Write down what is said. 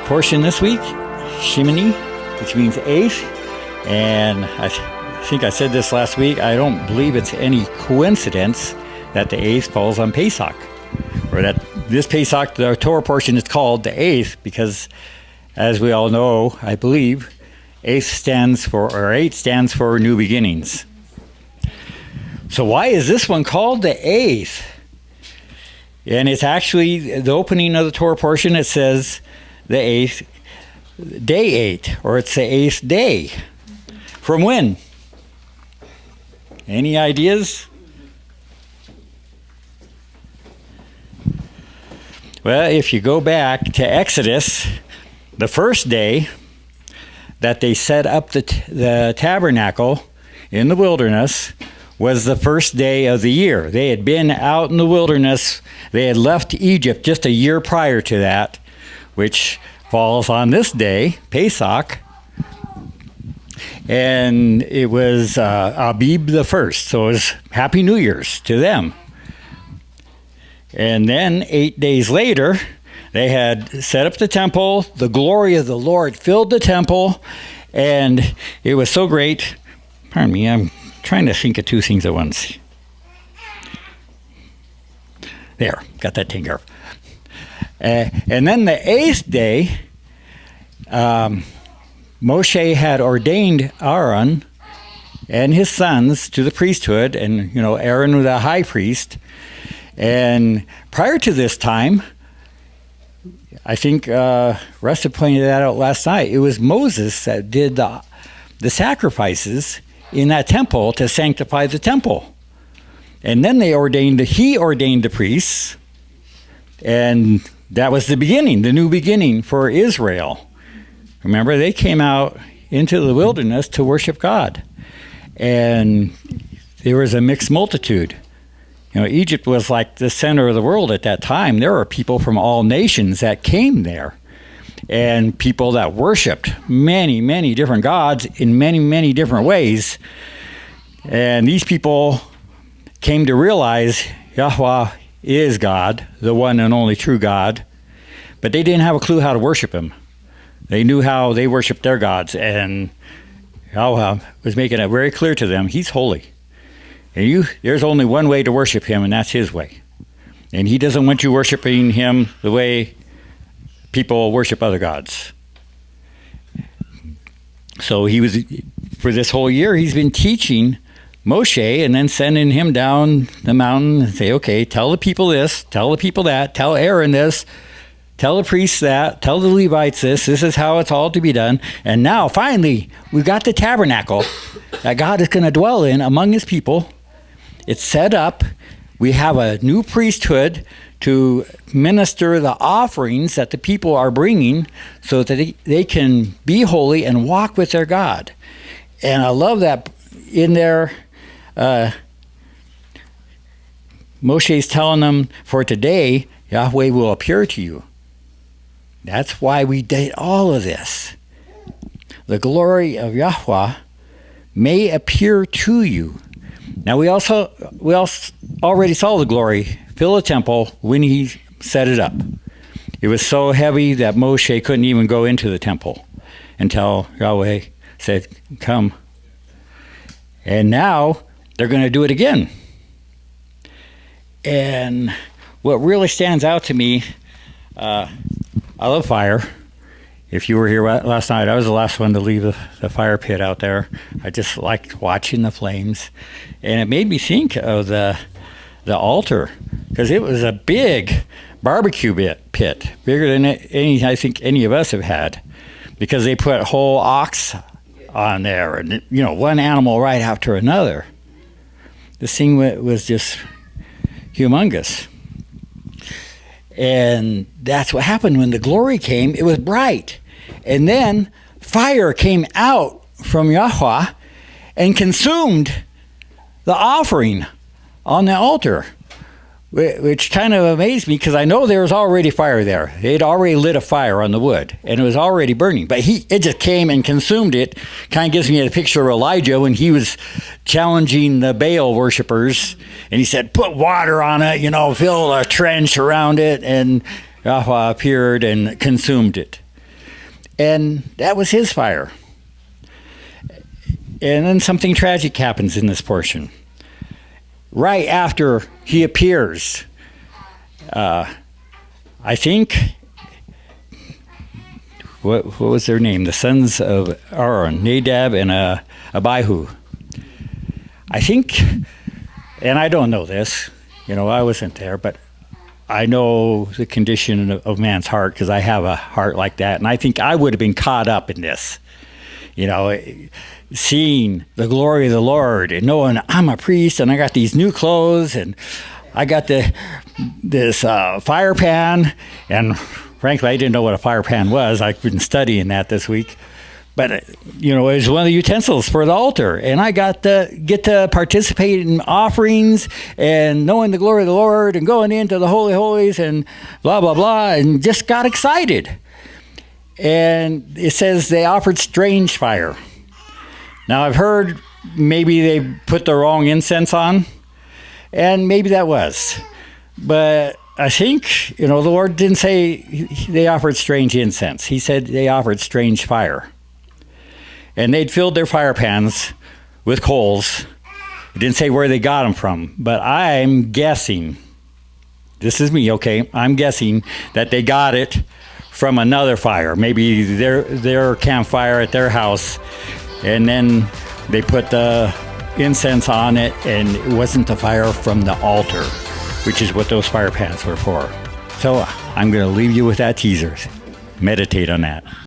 portion this week, Shemini, which means eighth. And I think I said this last week, I don't believe it's any coincidence that the eighth falls on Pesach, or that this Pesach, the Torah portion, is called the eighth because, as we all know, I believe, eight stands for new beginnings. So why is this one called the eighth? And it's actually the opening of the Torah portion. It says the eighth, day 8, or it's the eighth day. From when? Any ideas? Well, if you go back to Exodus, the first day that they set up the tabernacle in the wilderness was the first day of the year. They had been out in the wilderness. They had left Egypt just a year prior to that, which falls on this day, Pesach. And it was Abib the first, so it was Happy New Year's to them. And then 8 days later, they had set up the temple. The glory of the Lord filled the temple, and it was so great. Pardon me, I'm trying to think of two things at once. There, got that taken care of. And then the eighth day, Moshe had ordained Aaron and his sons to the priesthood, and Aaron was the high priest. And prior to this time, I think Russ had pointed that out last night, it was Moses that did the sacrifices in that temple to sanctify the temple. And then he ordained the priests, and that was the beginning, the new beginning for Israel. Remember, they came out into the wilderness to worship God, and there was a mixed multitude. Egypt was like the center of the world at that time. There were people from all nations that came there, and people that worshiped many, many different gods in many, many different ways. And these people came to realize Yahweh is God, the one and only true God, but they didn't have a clue how to worship him. They knew how they worshiped their gods, and Yahweh was making it very clear to them, he's holy. And there's only one way to worship him, and that's his way. And he doesn't want you worshiping him the way people worship other gods. So for this whole year, he's been teaching Moshe and then sending him down the mountain and say, okay, tell the people this, tell the people that, tell Aaron this, tell the priests that, tell the Levites this is how it's all to be done. And now, finally, we've got the tabernacle that God is going to dwell in among his people. It's set up. We have a new priesthood to minister the offerings that the people are bringing so that they can be holy and walk with their God. And I love that in there, Moshe's telling them, for today, Yahweh will appear to you. That's why we did all of this. The glory of Yahweh may appear to you. Now we already saw the glory fill the temple when he set it up. It was so heavy that Moshe couldn't even go into the temple until Yahweh said, come. And now they're going to do it again. And what really stands out to me, I love fire. If you were here last night, I was the last one to leave the fire pit out there. I just liked watching the flames. And it made me think of the altar, because it was a big barbecue pit, bigger than I think any of us have had, because they put whole ox on there, and one animal right after another. This thing was just humongous. And that's what happened when the glory came. It was bright. And then fire came out from Yahweh and consumed the offering on the altar, which kind of amazed me, because I know there was already fire there. They'd already lit a fire on the wood, and it was already burning. But it just came and consumed it. Kind of gives me a picture of Elijah when he was challenging the Baal worshipers, and he said, put water on it, fill a trench around it, and Yahweh appeared and consumed it. And that was his fire. And then something tragic happens in this portion. Right after he appears, I think, what was their name? The sons of Aaron, Nadab and Abihu. I think, and I don't know this, I wasn't there, but I know the condition of man's heart because I have a heart like that. And I think I would have been caught up in this, seeing the glory of the Lord and knowing I'm a priest and I got these new clothes and I got this fire pan. And frankly, I didn't know what a fire pan was. I've been studying that this week. But, it was one of the utensils for the altar. And I get to participate in offerings and knowing the glory of the Lord and going into the Holy Holies and blah, blah, blah, and just got excited. And it says they offered strange fire. Now, I've heard maybe they put the wrong incense on, and maybe that was. But I think, the Lord didn't say they offered strange incense. He said they offered strange fire. And they'd filled their fire pans with coals. It didn't say where they got them from, but I'm guessing, this is me, okay? I'm guessing that they got it from another fire, maybe their campfire at their house, and then they put the incense on it, and it wasn't the fire from the altar, which is what those fire pans were for. So I'm going to leave you with that teaser. Meditate on that.